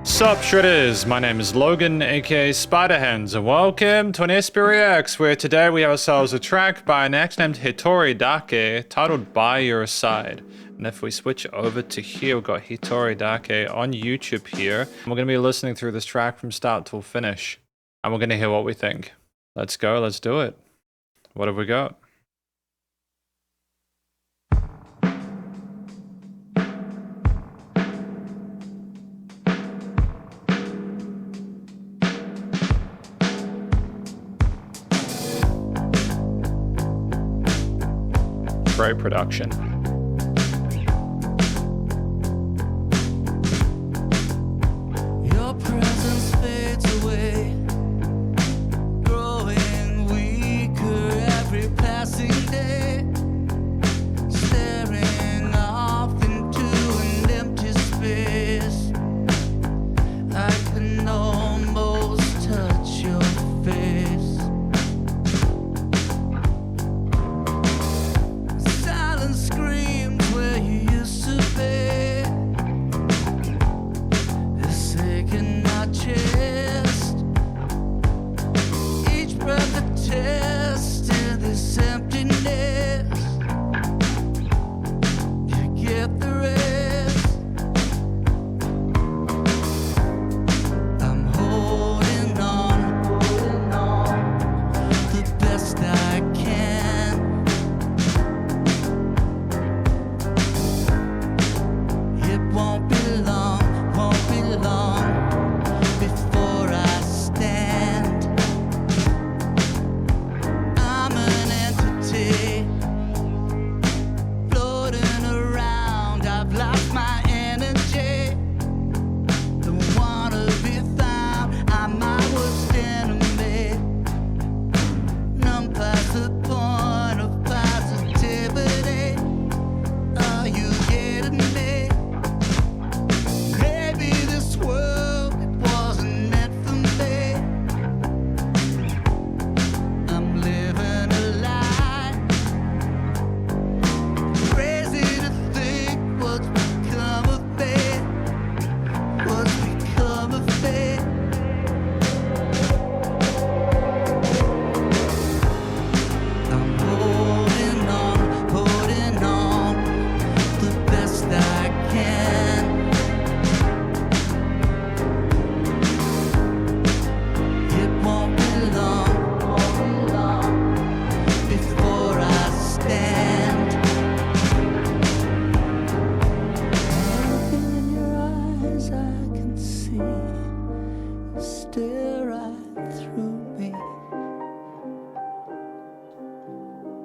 Sup Shredders, my name is Logan, aka Spiderhands, and welcome to an SP Reacts, where today we have ourselves a track by an act named Hitori Dake, titled By Your Side. And if we switch over to here, we've got Hitori Dake on YouTube here, and we're going to be listening through this track from start till finish, and we're going to hear what we think. Let's go, let's do it. What have we got? Great production. Your presence fades away, growing weaker every passing day, staring off into an empty space. I can almost touch your face.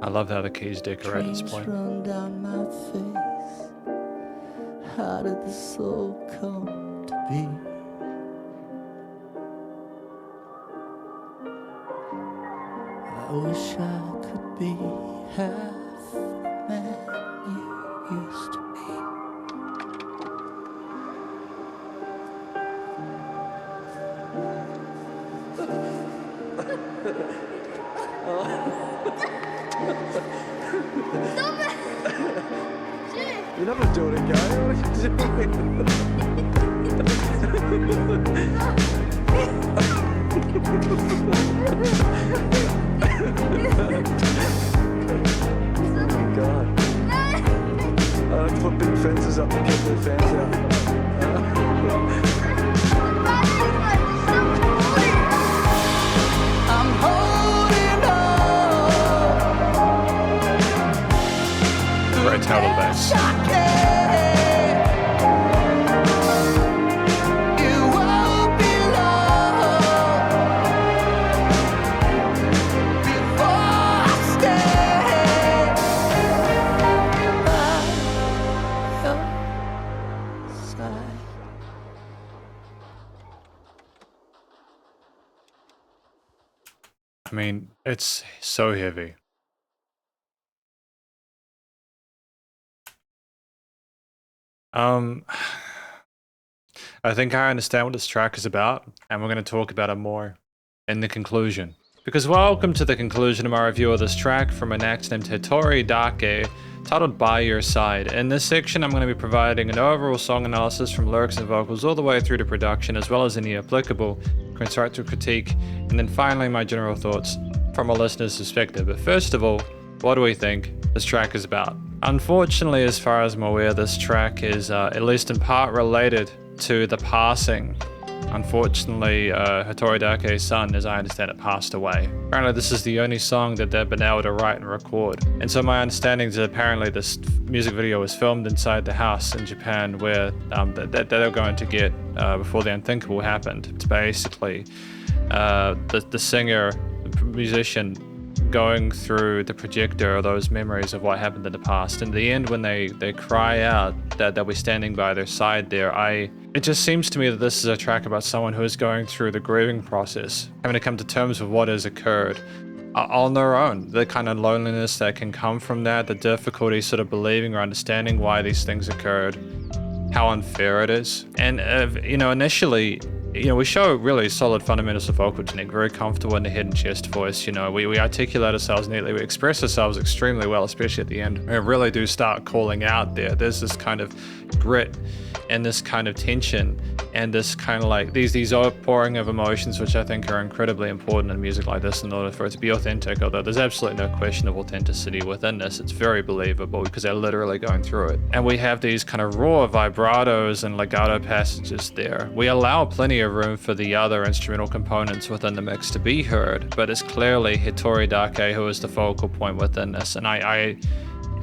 I love how the keys decorate this point. Run down my face. How did this all come to be? I wish I could be half the man you used to be. Stop it! Shit! You're never doing it, guy. What are you doing? Oh my god. I have to put big fences up to keep the fans out. I'm holding on. Great title bass. I mean, it's so heavy. I think I understand what this track is about, and we're going to talk about it more in the conclusion. Because welcome to the conclusion of my review of this track from an act named Hitori Dake, titled By Your Side. In this section, I'm going to be providing an overall song analysis from lyrics and vocals all the way through to production, as well as any applicable constructive critique, and then finally my general thoughts from a listener's perspective. But first of all, what do we think this track is about? Unfortunately, as far as I'm aware, this track is at least in part related to the passing. Unfortunately, Hitori Dake's son, as I understand it, passed away. Apparently this is the only song that they've been able to write and record. And so my understanding is that apparently this music video was filmed inside the house in Japan where that they were going to get before the unthinkable happened. It's basically the singer, the musician, going through the projector those memories of what happened in the past. In the end, when they cry out that they'll be standing by their side there, it just seems to me that this is a track about someone who is going through the grieving process, having to come to terms with what has occurred on their own. The kind of loneliness that can come from that, the difficulty sort of believing or understanding why these things occurred, how unfair it is. And initially, we show really solid fundamentals of vocal technique, very comfortable in the head and chest voice. We articulate ourselves neatly, we express ourselves extremely well, especially at the end. We really do start calling out there. There's this kind of grit and this kind of tension and this kind of like these outpouring of emotions, which I think are incredibly important in music like this in order for it to be authentic, although there's absolutely no question of authenticity within this. It's very believable because they're literally going through it. And we have these kind of raw vibratos and legato passages there. We allow plenty of room for the other instrumental components within the mix to be heard, but it's clearly Hitori Dake who is the focal point within this. And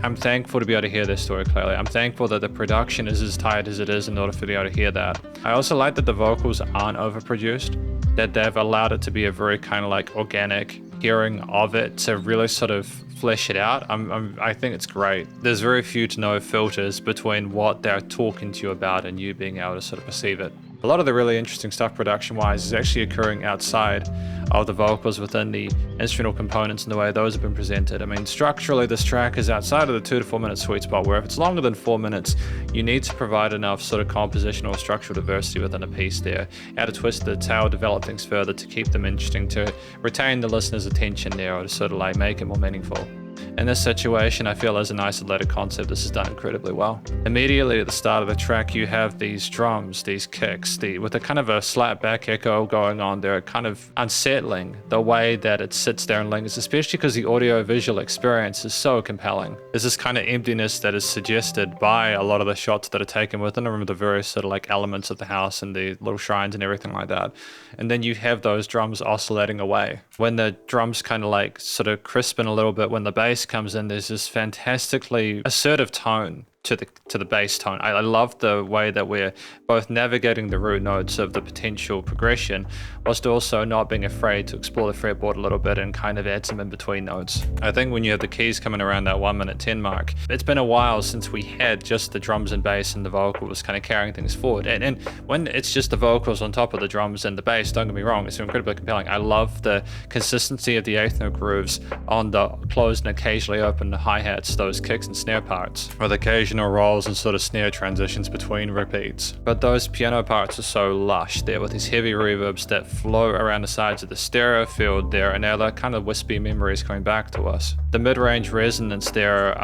I'm thankful to be able to hear this story clearly. I'm thankful that the production is as tight as it is in order for me to be able to hear that. I also like that the vocals aren't overproduced, that they've allowed it to be a very kind of like organic hearing of it to really sort of flesh it out. I think it's great. There's very few to no filters between what they're talking to you about and you being able to sort of perceive it. A lot of the really interesting stuff production-wise is actually occurring outside of the vocals within the instrumental components and the way those have been presented. I mean, structurally, this track is outside of the 2 to 4 minute sweet spot, where if it's longer than 4 minutes, you need to provide enough sort of compositional or structural diversity within a piece there. Add a twist to the tale, develop things further to keep them interesting, to retain the listener's attention there, or to sort of like make it more meaningful. In this situation, I feel as an isolated concept, this is done incredibly well. Immediately at the start of the track, you have these drums, these kicks, with a kind of a slap back echo going on there, kind of unsettling the way that it sits there and lingers, especially because the audio-visual experience is so compelling. There's this kind of emptiness that is suggested by a lot of the shots that are taken within the various sort of like elements of the house and the little shrines and everything like that. And then you have those drums oscillating away. When the drums kind of like sort of crispen a little bit, when the bass comes in, there's this fantastically assertive tone to the bass tone. I love the way that we're both navigating the root notes of the potential progression, whilst also not being afraid to explore the fretboard a little bit and kind of add some in-between notes. I think when you have the keys coming around that 1 minute 10 mark, it's been a while since we had just the drums and bass and the vocals kind of carrying things forward. And when it's just the vocals on top of the drums and the bass, don't get me wrong, it's incredibly compelling. I love the consistency of the eighth note grooves on the closed and occasionally open hi-hats, those kicks and snare parts, with occasional rolls and sort of snare transitions between repeats. But those piano parts are so lush there with these heavy reverbs that flow around the sides of the stereo field there, and now they're kind of wispy memories coming back to us. The mid-range resonance there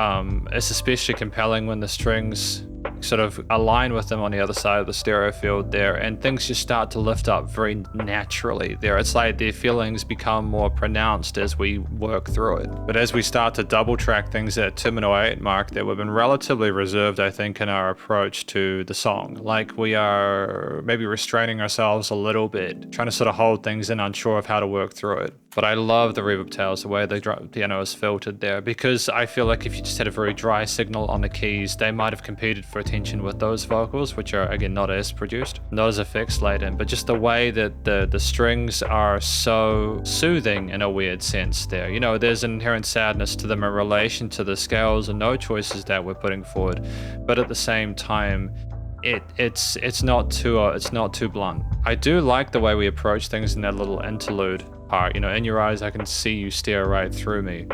is especially compelling when the strings sort of align with them on the other side of the stereo field there, and things just start to lift up very naturally there. It's like their feelings become more pronounced as we work through it. But as we start to double track things at 2 minute 8 mark there, we've been relatively reserved, I think, in our approach to the song. Like we are maybe restraining ourselves a little bit, trying to sort of hold things in, unsure of how to work through it. But I love the reverb tails, the way the piano is filtered there, because I feel like if you just had a very dry signal on the keys, they might have competed for attention with those vocals, which are, again, not as produced. And those effects laid in, but just the way that the strings are so soothing in a weird sense there. There's an inherent sadness to them in relation to the scales and note choices that we're putting forward, but at the same time, it's not too blunt. I do like the way we approach things in that little interlude part. In your eyes I can see you stare right through me.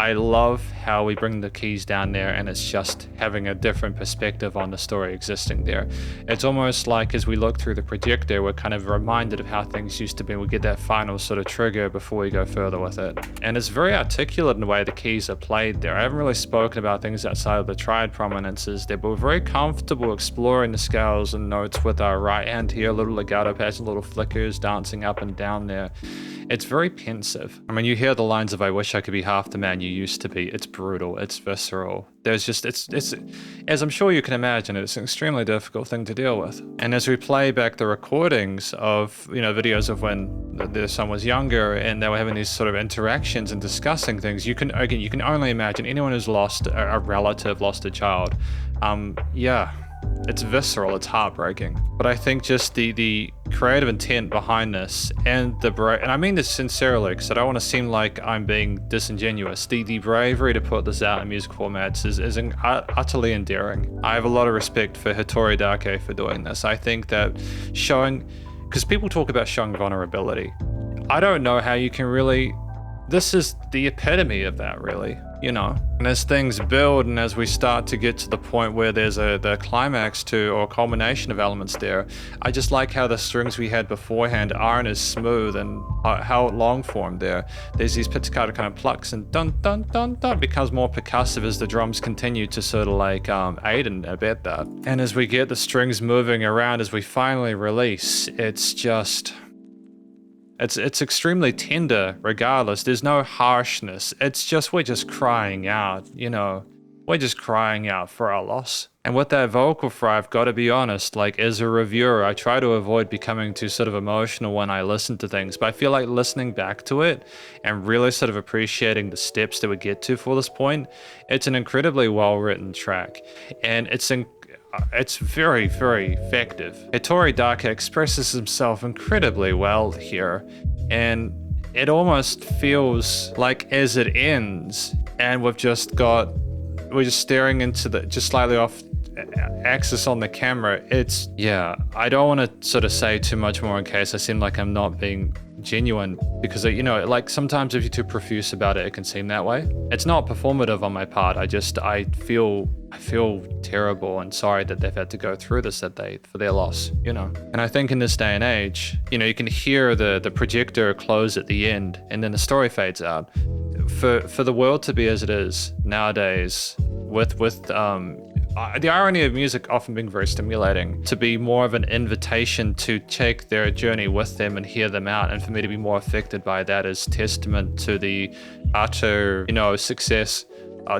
I love how we bring the keys down there and it's just having a different perspective on the story existing there. It's almost like as we look through the projector, we're kind of reminded of how things used to be. We get that final sort of trigger before we go further with it. And it's very articulate in the way the keys are played there. I haven't really spoken about things outside of the triad prominences there, but we're very comfortable exploring the scales and notes with our right hand here, little legato patterns, little flickers dancing up and down there. It's very pensive. I mean, you hear the lines of "I wish I could be half the man you used to be." It's brutal. It's visceral. There's just, it's as I'm sure you can imagine, it's an extremely difficult thing to deal with. And as we play back the recordings of, you know, videos of when the son was younger and they were having these sort of interactions and discussing things, you can only imagine anyone who's lost a relative, lost a child. Yeah. It's visceral, it's heartbreaking. But I think just the creative intent behind this and and I mean this sincerely because I don't want to seem like I'm being disingenuous. The bravery to put this out in music formats is utterly endearing. I have a lot of respect for Hitori Dake for doing this. I think that because people talk about showing vulnerability. I don't know how you can really, this is the epitome of that really. You know, and as things build and as we start to get to the point where there's the climax to or culmination of elements there, I just like how the strings we had beforehand aren't as smooth and how long form there. There's these pizzicato kind of plucks and dun dun dun dun, becomes more percussive as the drums continue to sort of like aid and abet that. And as we get the strings moving around as we finally release, it's just, it's extremely tender regardless. There's no harshness. It's just, we're just crying out, you know. We're just crying out for our loss. And with that vocal fry, I've got to be honest, like as a reviewer, I try to avoid becoming too sort of emotional when I listen to things, but I feel like listening back to it and really sort of appreciating the steps that we get to for this point, it's an incredibly well-written track. And it's very, very effective. Hitori Dake expresses himself incredibly well here, and it almost feels like as it ends, and we're just staring into just slightly off axis on the camera. I don't want to sort of say too much more in case I seem like I'm not being genuine, because you know, like sometimes if you're too profuse about it, it can seem that way. It's not performative on my part. I feel terrible and sorry that they've had to go through this, for their loss, you know. And I think in this day and age, you know, you can hear the projector close at the end and then the story fades out. For the world to be as it is nowadays, with the irony of music often being very stimulating, to be more of an invitation to take their journey with them and hear them out, and for me to be more affected by that is testament to the utter, you know, success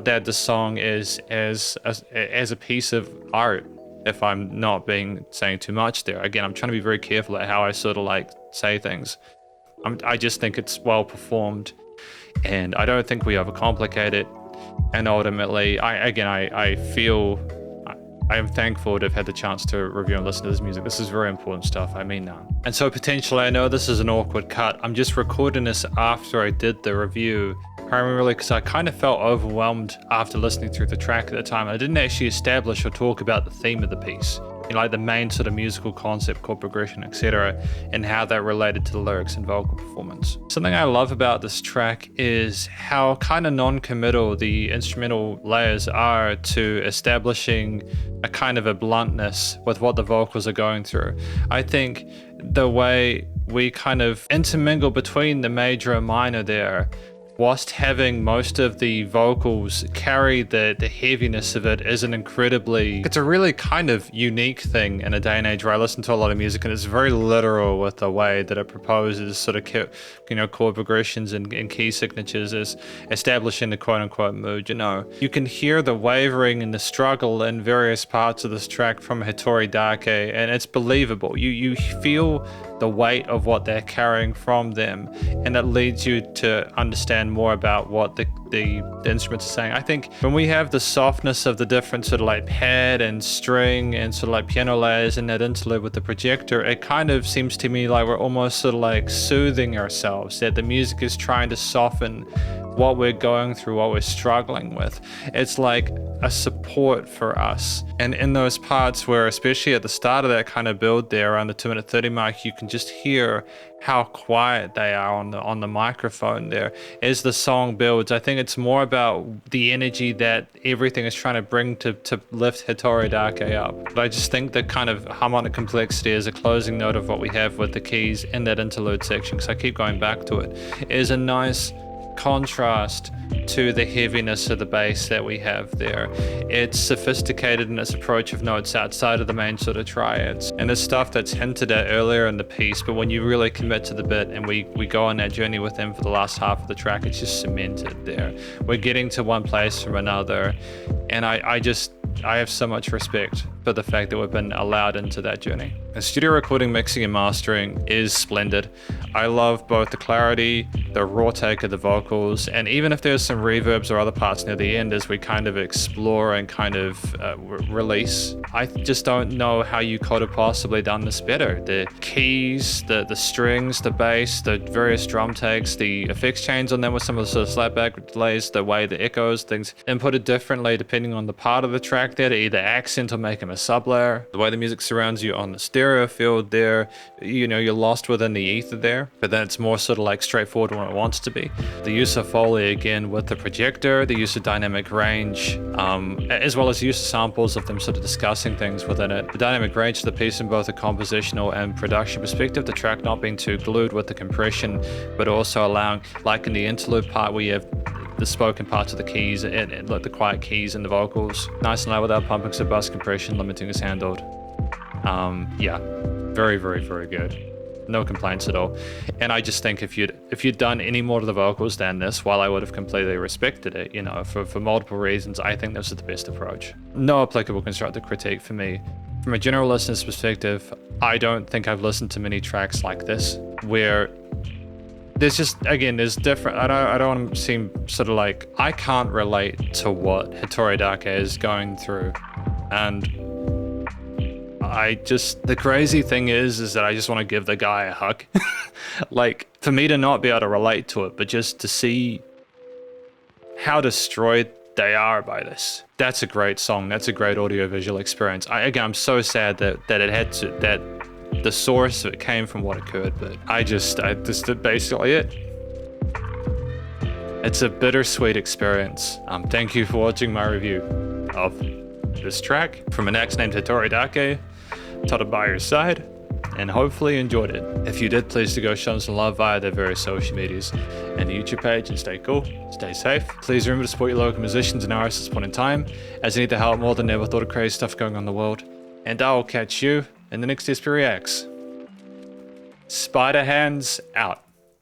that the song is as a piece of art. If I'm not saying too much there, again, I'm trying to be very careful at how I sort of like say things. I just think it's well performed, and I don't think we overcomplicate it. And ultimately, I am thankful to have had the chance to review and listen to this music. This is very important stuff, I mean that. And so potentially, I know this is an awkward cut. I'm just recording this after I did the review, primarily because I kind of felt overwhelmed after listening through the track at the time. I didn't actually establish or talk about the theme of the piece, you know, like the main sort of musical concept, chord progression, etc., and how that related to the lyrics and vocal performance. Something I love about this track is how kind of non-committal the instrumental layers are to establishing a kind of a bluntness with what the vocals are going through. I think the way we kind of intermingle between the major and minor there, whilst having most of the vocals carry the heaviness of it, is it's a really kind of unique thing in a day and age where I listen to a lot of music and it's very literal with the way that it proposes sort of, you know, chord progressions and key signatures as establishing the quote unquote mood, you know. You can hear the wavering and the struggle in various parts of this track from Hitori Dake, and it's believable. You feel the weight of what they're carrying from them, and that leads you to understand more about what the instruments are saying. I think when we have the softness of the different sort of like pad and string and sort of like piano layers in that interlude with the projector, it kind of seems to me like we're almost sort of like soothing ourselves, that the music is trying to soften what we're going through, what we're struggling with. It's like a support for us. And in those parts where, especially at the start of that kind of build there, around the 2-minute 30 mark, you can just hear how quiet they are on the microphone there. As the song builds, I think it's more about the energy that everything is trying to bring to lift Hitori Dake up. But I just think the kind of harmonic complexity as a closing note of what we have with the keys in that interlude section, because I keep going back to it, is a nice contrast to the heaviness of the bass that we have there. It's sophisticated in its approach of notes outside of the main sort of triads, and it's stuff that's hinted at earlier in the piece, but when you really commit to the bit and we go on that journey with them for the last half of the track, it's just cemented there. We're getting to one place from another, and I have so much respect for the fact that we've been allowed into that journey. The studio recording, mixing and mastering is splendid. I love both the clarity, the raw take of the vocals, and even if there's some reverbs or other parts near the end as we kind of explore and kind of release, I just don't know how you could have possibly done this better. The keys, the strings, the bass, the various drum takes, the effects chains on them with some of the sort of slapback delays, the way the echoes, things inputted differently depending on the part of the track there to either accent or make them a sub-layer. The way the music surrounds you on the stereo field there, you know, you're lost within the ether there, but then it's more sort of like straightforward when it wants to be. The use of Foley again with the projector, the use of dynamic range, as well as the use of samples of them sort of discussing things within it. The dynamic range of the piece in both a compositional and production perspective, the track not being too glued with the compression, but also allowing, like in the interlude part where you have the spoken parts of the keys and like the quiet keys and the vocals, nice and loud without pumping, so bass compression limiting is handled. Yeah, very, very, very good. No complaints at all. And I just think if you'd done any more to the vocals than this, while I would have completely respected it, you know, for multiple reasons, I think this is the best approach. No applicable constructive critique for me. From a general listener's perspective, I don't think I've listened to many tracks like this, where there's just, again, there's different, I don't want to seem sort of like, I can't relate to what Hitori Dake is going through. And the crazy thing is that I just want to give the guy a hug. Like, for me to not be able to relate to it, but just to see how destroyed they are by this. That's a great song. That's a great audiovisual experience. I'm so sad that the source of it came from what occurred, but I just basically it. It's a bittersweet experience. Thank you for watching my review of this track from an ex named Hitori Dake, titled By Your Side, and hopefully you enjoyed it. If you did, please do go show them some love via their various social medias and the YouTube page, and stay cool, stay safe. Please remember to support your local musicians and artists at this point in time, as they need the help more than ever. Thought of crazy stuff going on in the world. And I will catch you in the next SP Reacts. Spiderhands out.